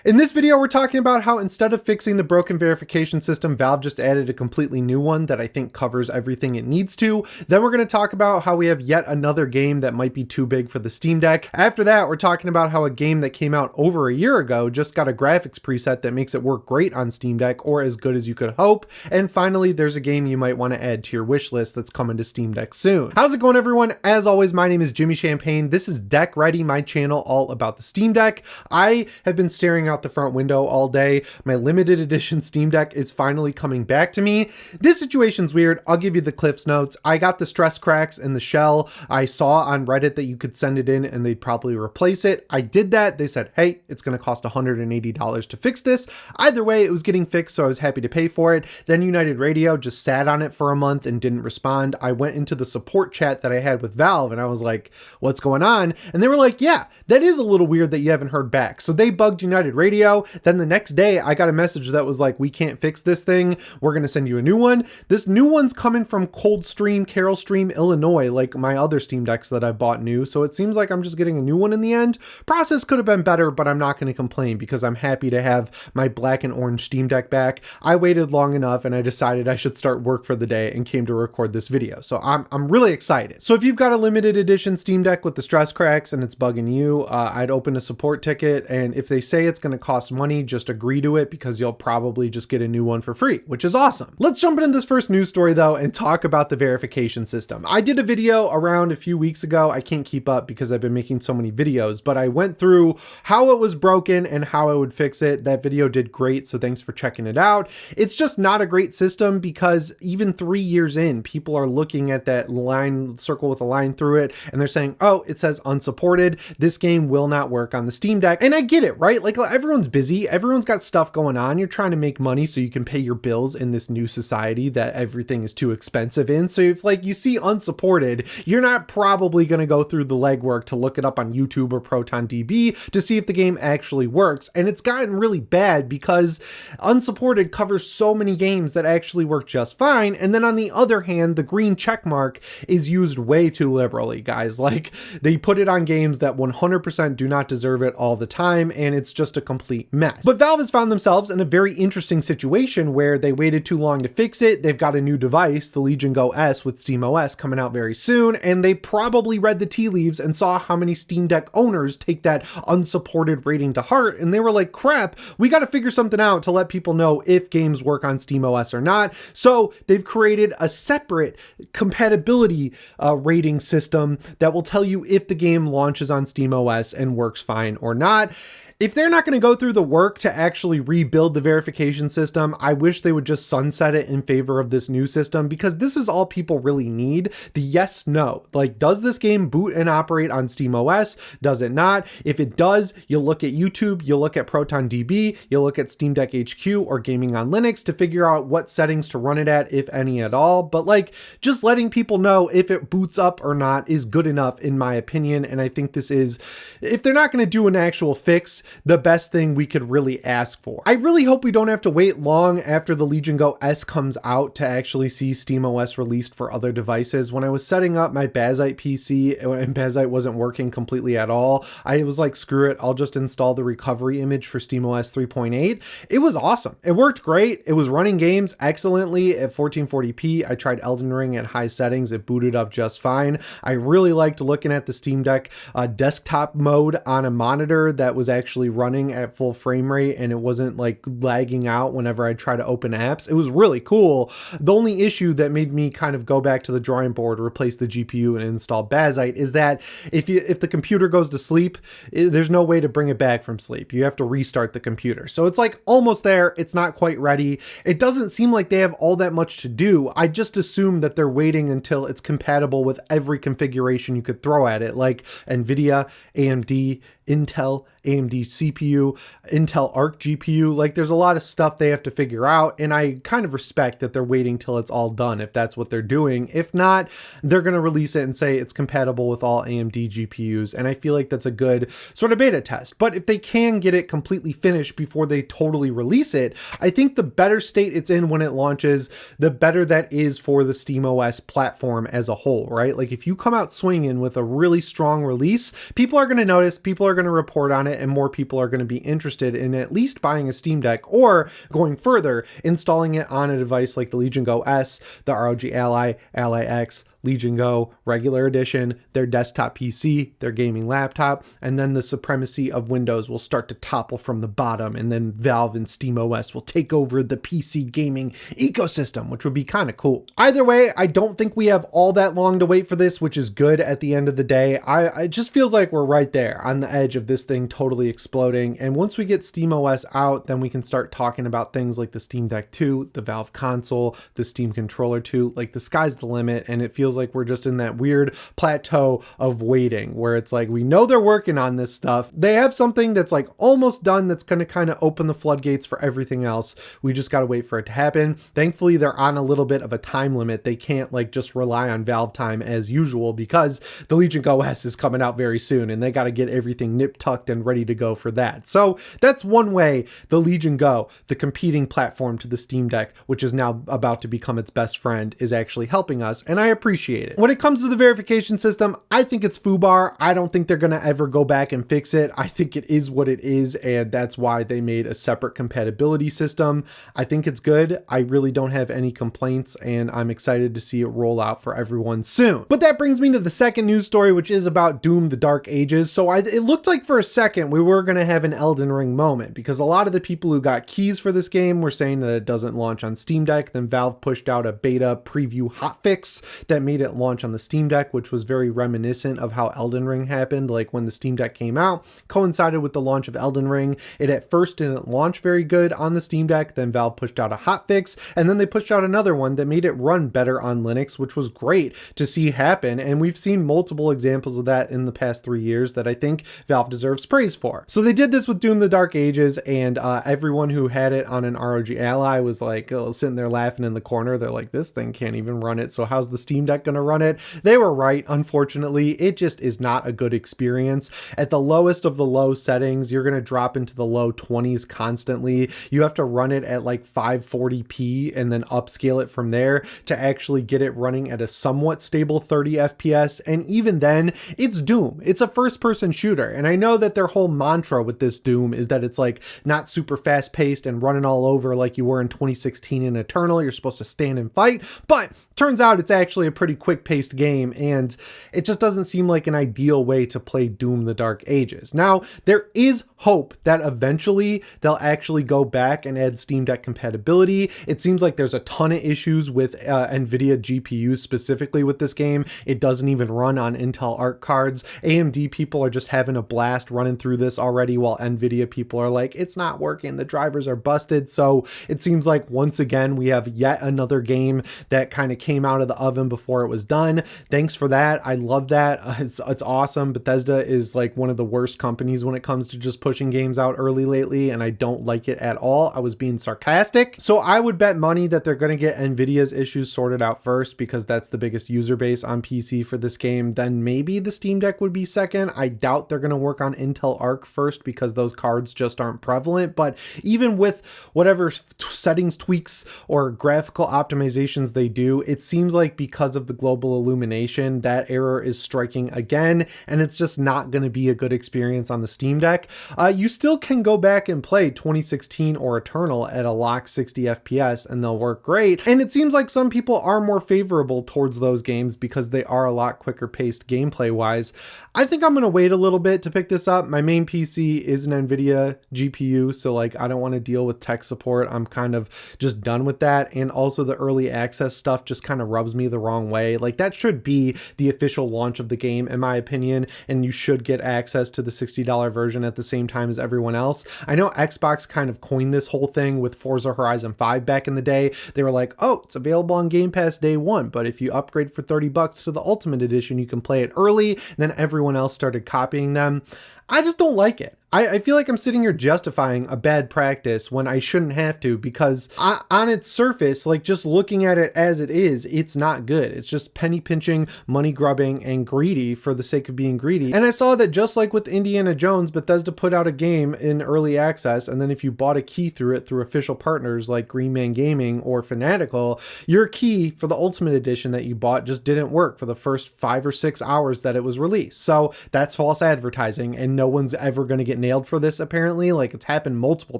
In this video, we're talking about how instead of fixing the broken verification system, Valve just added a completely new one that I think covers everything it needs to. Then we're going to talk about how we have yet another game that might be too big for the Steam Deck. After that, we're talking about how a game that came out over a year ago just got a graphics preset that makes it work great on Steam Deck, or as good as you could hope. And finally, there's a game you might want to add to your wish list that's coming to Steam Deck soon. How's it going, everyone? As always, my name is Jimmy Champagne. This is Deck Ready, my channel all about the Steam Deck. I have been staring out the front window all day. My limited edition Steam Deck is finally coming back to me. This situation's weird. I'll give you the Cliff's notes. I got the stress cracks in the shell. I saw on Reddit that you could send it in and they'd probably replace it. I did that. They said, hey, it's going to cost $180 to fix this. Either way, it was getting fixed, so I was happy to pay for it. Then United Radio just sat on it for a month and didn't respond. I went into the support chat that I had with Valve and I was like, what's going on? And they were like, yeah, that is a little weird that you haven't heard back. So they bugged United Radio. Then the next day I got a message that was like, we can't fix this thing. We're going to send you a new one. This new one's coming from Coldstream, Carroll Stream, Illinois, like my other Steam Decks that I bought new. So it seems like I'm just getting a new one in the end. Process could have been better, but I'm not going to complain because I'm happy to have my black and orange Steam Deck back. I waited long enough and I decided I should start work for the day and came to record this video. So I'm really excited. So if you've got a limited edition Steam Deck with the stress cracks and it's bugging you, I'd open a support ticket. And if they say it's going to cost money, just agree to it because you'll probably just get a new one for free, which is awesome. Let's jump into this first news story though and talk about the verification system. I did a video around a few weeks ago. I can't keep up because I've been making so many videos, but I went through how it was broken and how I would fix it. That video did great, so thanks for checking it out. It's just not a great system because even 3 years in, people are looking at that line circle with a line through it and they're saying, oh, it says unsupported. This game will not work on the Steam Deck. And I get it, right? Like everyone's busy. Everyone's got stuff going on. You're trying to make money so you can pay your bills in this new society that everything is too expensive in. So if like you see unsupported, you're not probably going to go through the legwork to look it up on YouTube or ProtonDB to see if the game actually works. And it's gotten really bad because unsupported covers so many games that actually work just fine. And then on the other hand, the green check mark is used way too liberally, guys. Like they put it on games that 100% do not deserve it all the time. And it's just a complete mess. But Valve has found themselves in a very interesting situation where they waited too long to fix it. They've got a new device, the Legion Go S with SteamOS coming out very soon. And they probably read the tea leaves and saw how many Steam Deck owners take that unsupported rating to heart. And they were like, crap, we got to figure something out to let people know if games work on SteamOS or not. So they've created a separate compatibility rating system that will tell you if the game launches on SteamOS and works fine or not. If they're not going to go through the work to actually rebuild the verification system, I wish they would just sunset it in favor of this new system because this is all people really need. The yes, no. Like, does this game boot and operate on SteamOS? Does it not? If it does, you'll look at YouTube, you'll look at ProtonDB, you'll look at Steam Deck HQ or Gaming on Linux to figure out what settings to run it at, if any at all. But like, just letting people know if it boots up or not is good enough in my opinion. And I think this is, if they're not going to do an actual fix, the best thing we could really ask for. I really hope we don't have to wait long after the Legion Go S comes out to actually see SteamOS released for other devices. When I was setting up my Bazite PC and Bazite wasn't working completely at all, I was like, screw it, I'll just install the recovery image for SteamOS 3.8. It was awesome. It worked great. It was running games excellently at 1440p. I tried Elden Ring at high settings. It booted up just fine. I really liked looking at the Steam Deck desktop mode on a monitor that was actually running at full frame rate and it wasn't like lagging out whenever I try to open apps. It was really cool. The only issue that made me kind of go back to the drawing board, replace the GPU and install Bazite is that if the computer goes to sleep, there's no way to bring it back from sleep. You have to restart the computer. So it's like almost there. It's not quite ready. It doesn't seem like they have all that much to do. I just assume that they're waiting until it's compatible with every configuration you could throw at it, like NVIDIA, AMD, Intel, AMD CPU, Intel Arc GPU. Like there's a lot of stuff they have to figure out. And I kind of respect that they're waiting till it's all done if that's what they're doing. If not, they're going to release it and say it's compatible with all AMD GPUs. And I feel like that's a good sort of beta test. But if they can get it completely finished before they totally release it, I think the better state it's in when it launches, the better that is for the SteamOS platform as a whole, right? Like if you come out swinging with a really strong release, people are going to notice, people are going to report on it, and more people people are going to be interested in at least buying a Steam Deck, or going further, installing it on a device like the Legion Go S, the ROG Ally, Ally X, Legion Go, regular edition, their desktop PC, their gaming laptop, and then the supremacy of Windows will start to topple from the bottom, and then Valve and SteamOS will take over the PC gaming ecosystem, which would be kind of cool. Either way, I don't think we have all that long to wait for this, which is good at the end of the day. It just feels like we're right there on the edge of this thing totally exploding, and once we get SteamOS out, then we can start talking about things like the Steam Deck 2, the Valve console, the Steam Controller 2, like the sky's the limit, and it feels like we're just in that weird plateau of waiting where it's like, we know they're working on this stuff. They have something that's like almost done that's going to kind of open the floodgates for everything else. We just got to wait for it to happen. Thankfully, they're on a little bit of a time limit. They can't like just rely on Valve time as usual, because the Legion Go S is coming out very soon and they got to get everything nip tucked and ready to go for that. So that's one way the Legion Go, the competing platform to the Steam Deck, which is now about to become its best friend, is actually helping us, and I appreciate it. When it comes to the verification system, I think it's FUBAR. I don't think they're going to ever go back and fix it. I think it is what it is, and that's why they made a separate compatibility system. I think it's good. I really don't have any complaints, and I'm excited to see it roll out for everyone soon. But that brings me to the second news story, which is about Doom: The Dark Ages. So it looked like for a second we were going to have an Elden Ring moment, because a lot of the people who got keys for this game were saying that it doesn't launch on Steam Deck. Then Valve pushed out a beta preview hotfix that made it launch on the Steam Deck, which was very reminiscent of how Elden Ring happened. Like when the Steam Deck came out, coincided with the launch of Elden Ring. It at first didn't launch very good on the Steam Deck. Then Valve pushed out a hotfix, and then they pushed out another one that made it run better on Linux, which was great to see happen. And we've seen multiple examples of that in the past 3 years that I think Valve deserves praise for. So they did this with Doom: The Dark Ages, and everyone who had it on an ROG Ally was like sitting there laughing in the corner. They're like, this thing can't even run it, so how's the Steam Deck gonna run it? They were right. Unfortunately, it just is not a good experience. At the lowest of the low settings, you're going to drop into the low 20s constantly. You have to run it at like 540p and then upscale it from there to actually get it running at a somewhat stable 30 FPS. And even then, it's Doom. It's a first-person shooter. And I know that their whole mantra with this Doom is that it's like not super fast-paced and running all over like you were in 2016 in Eternal. You're supposed to stand and fight, but turns out it's actually a pretty quick-paced game, and it just doesn't seem like an ideal way to play Doom: The Dark Ages. Now, there is hope that eventually they'll actually go back and add Steam Deck compatibility. It seems like there's a ton of issues with NVIDIA GPUs specifically with this game. It doesn't even run on Intel Arc cards. AMD people are just having a blast running through this already, while NVIDIA people are like, it's not working, the drivers are busted. So it seems like once again we have yet another game that kind of came out of the oven before it was done. Thanks for that. I love that. It's awesome. Bethesda is like one of the worst companies when it comes to just pushing games out early lately, and I don't like it at all. I was being sarcastic. So I would bet money that they're going to get NVIDIA's issues sorted out first, because that's the biggest user base on PC for this game. Then maybe the Steam Deck would be second. I doubt they're going to work on Intel Arc first, because those cards just aren't prevalent. But even with whatever settings tweaks or graphical optimizations they do, it seems like because of the global illumination, that error is striking again, and it's just not going to be a good experience on the Steam Deck. You still can go back and play 2016 or Eternal at a locked 60 FPS and they'll work great. And it seems like some people are more favorable towards those games because they are a lot quicker paced gameplay wise. I think I'm going to wait a little bit to pick this up. My main PC is an NVIDIA GPU, so like I don't want to deal with tech support. I'm kind of just done with that. And also the early access stuff just kind of rubs me the wrong way. Like that should be the official launch of the game in my opinion, and you should get access to the $60 version at the same time as everyone else. I know Xbox kind of coined this whole thing with Forza Horizon 5 back in the day. They were like, oh, it's available on Game Pass day one, but if you upgrade for $30 to the Ultimate Edition, you can play it early. And then everyone else started copying them. I just don't like it. I feel like I'm sitting here justifying a bad practice when I shouldn't have to, because on its surface, like just looking at it as it is, it's not good. It's just penny pinching, money grubbing, and greedy for the sake of being greedy. And I saw that just like with Indiana Jones, Bethesda put out a game in early access, and then if you bought a key through it through official partners like Green Man Gaming or Fanatical, your key for the Ultimate Edition that you bought just didn't work for the first 5 or 6 hours that it was released. So that's false advertising, and no one's ever going to get nailed for this apparently. Like, it's happened multiple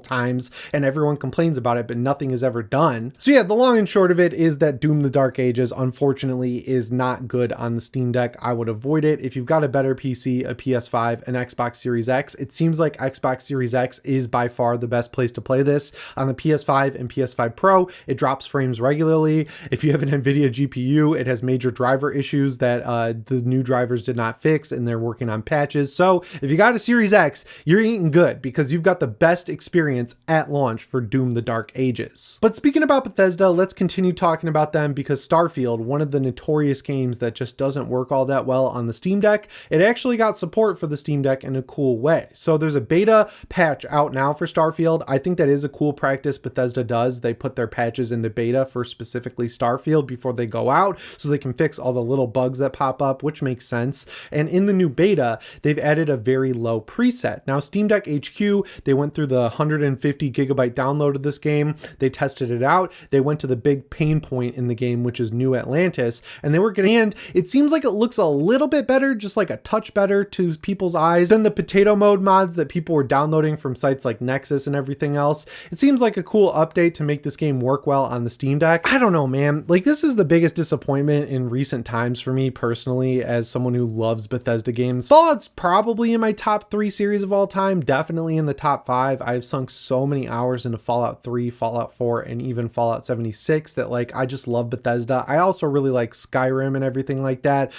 times and everyone complains about it, but nothing is ever done. So yeah, the long and short of it is that Doom the Dark Ages unfortunately is not good on the Steam Deck. I would avoid it. If you've got a better PC, a PS5, an Xbox Series X, it seems like Xbox Series X is by far the best place to play this. On the PS5 and PS5 Pro, it drops frames regularly. If you have an NVIDIA GPU, it has major driver issues that the new drivers did not fix, and they're working on patches. So if you got a Series X, you're eating good because you've got the best experience at launch for Doom the Dark Ages. But speaking about Bethesda, let's continue talking about them, because Starfield, one of the notorious games that just doesn't work all that well on the Steam Deck, it actually got support for the Steam Deck in a cool way. So there's a beta patch out now for Starfield. I think that is a cool practice Bethesda does. They put their patches into beta for specifically Starfield before they go out, so they can fix all the little bugs that pop up, which makes sense. And in the new beta, they've added a very low preset. Now, Steam Deck HQ, they went through the 150 gigabyte download of this game. They tested it out. They went to the big pain point in the game, which is New Atlantis, and they were getting, and it seems like it looks a little bit better, just like a touch better to people's eyes than the potato mode mods that people were downloading from sites like Nexus and everything else. It seems like a cool update to make this game work well on the Steam Deck. I don't know, man. Like, this is the biggest disappointment in recent times for me personally, as someone who loves Bethesda games. Fallout's probably in my top 3 series of all time, definitely in the top 5. I've sunk so many hours into Fallout 3, Fallout 4, and even Fallout 76 that, like, I just love Bethesda. I also really like Skyrim and everything like that.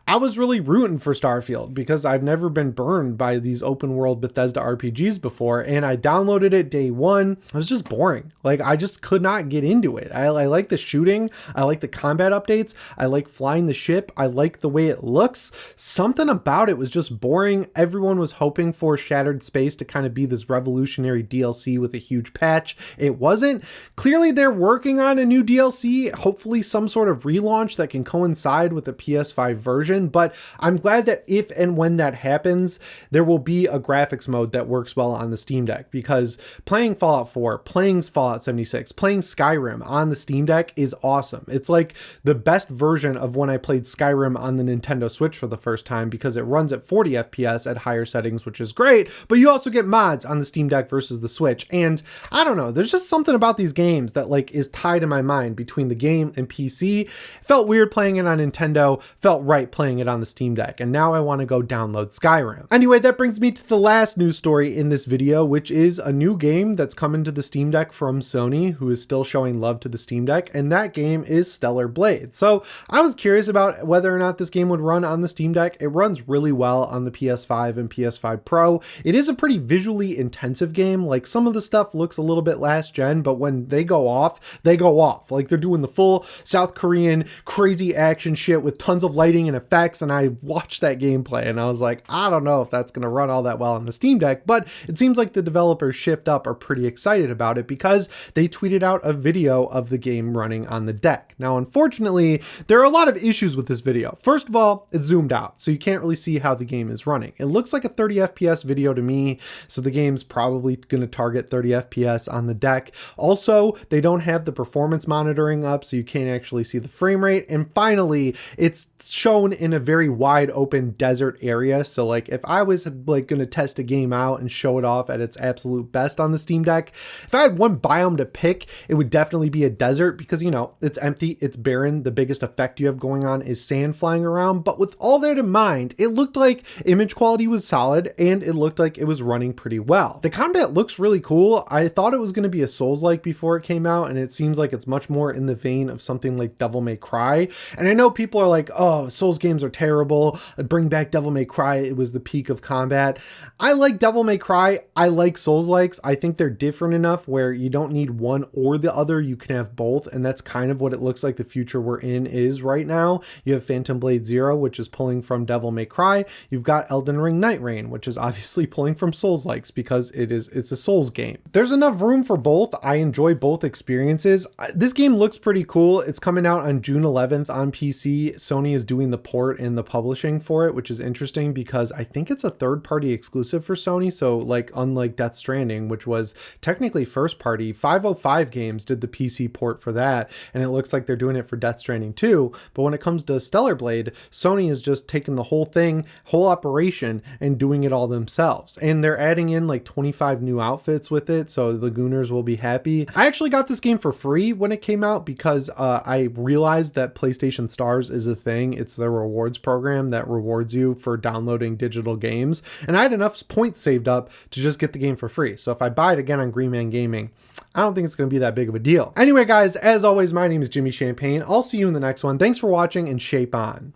I was really rooting for Starfield because I've never been burned by these open world Bethesda RPGs before, and I downloaded it day one. It was just boring. Like, I just could not get into it. I like the shooting. I like the combat updates. I like flying the ship. I like the way it looks. Something about it was just boring. Everyone was hoping for Shattered Space to kind of be this revolutionary DLC with a huge patch. It wasn't. Clearly, they're working on a new DLC, hopefully some sort of relaunch that can coincide with the PS5 version, but I'm glad that if and when that happens, there will be a graphics mode that works well on the Steam Deck, because playing Fallout 4, playing Fallout 76, playing Skyrim on the Steam Deck is awesome. It's like the best version of when I played Skyrim on the Nintendo Switch for the first time, because it runs at 40 FPS at higher settings, which is great, but you also get mods on the Steam Deck versus the Switch. And I don't know, there's just something about these games that, like, is tied in my mind between the game and PC. Felt weird playing it on Nintendo, felt right playing it on the Steam Deck, and now I want to go download Skyrim. Anyway, that brings me to the last news story in this video, which is a new game that's coming to the Steam Deck from Sony, who is still showing love to the Steam Deck, and that game is Stellar Blade. So I was curious about whether or not this game would run on the Steam Deck. It runs really well on the PS5 and PS5 Pro. It is a pretty visually intensive game. Like, some of the stuff looks a little bit last gen, but when they go off, they go off. Like, they're doing the full South Korean crazy action shit with tons of lighting and effects, and I watched that gameplay and I was like, I don't know if that's going to run all that well on the Steam Deck, but it seems like the developers Shift Up are pretty excited about it because they tweeted out a video of the game running on the deck. Now, unfortunately, there are a lot of issues with this video. First of all, it's zoomed out, so you can't really see how the game is running. It looks like a 30 FPS video to me, so the game's probably going to target 30 FPS on the deck. Also, they don't have the performance monitoring up, so you can't actually see the frame rate. And finally, it's shown in a very wide open desert area. So, like, if I was like going to test a game out and show it off at its absolute best on the Steam Deck, if I had one biome to pick, it would definitely be a desert, because, you know, it's empty, it's barren. The biggest effect you have going on is sand flying around. But with all that in mind, it looked like image quality was solid and it looked like it was running pretty well. The combat looks really cool. I thought it was going to be a Souls-like before it came out, and it seems like it's much more in the vein of something like Devil May Cry. And I know people are like, oh, Souls games are terrible, bring back Devil May Cry, it was the peak of combat. I like Devil May Cry, I like Souls-likes. I think they're different enough where you don't need one or the other, you can have both, and that's kind of what it looks like the future we're in is right now. You have Phantom Blade Zero, which is pulling from Devil May Cry. You've got Elden Ring Night Rain, which is obviously pulling from Souls-likes because it's a Souls game. There's enough room for both. I enjoy both experiences. This game looks pretty cool. It's coming out on June 11th on PC. Sony is doing the port and the publishing for it, which is interesting because I think it's a third-party exclusive for Sony. So, like, unlike Death Stranding, which was technically first-party, 505 Games did the PC port for that, and it looks like they're doing it for Death Stranding too. But when it comes to Stellar Blade, Sony is just taking the whole thing, whole operation, and doing it all themselves. themselves. And they're adding in like 25 new outfits with it, so the Gooners will be happy. I actually got this game for free when it came out because I realized that PlayStation Stars is a thing. It's the rewards program that rewards you for downloading digital games. And I had enough points saved up to just get the game for free. So if I buy it again on Green Man Gaming, I don't think it's going to be that big of a deal. Anyway, guys, as always, my name is Jimmy Champagne. I'll see you in the next one. Thanks for watching, and shape on.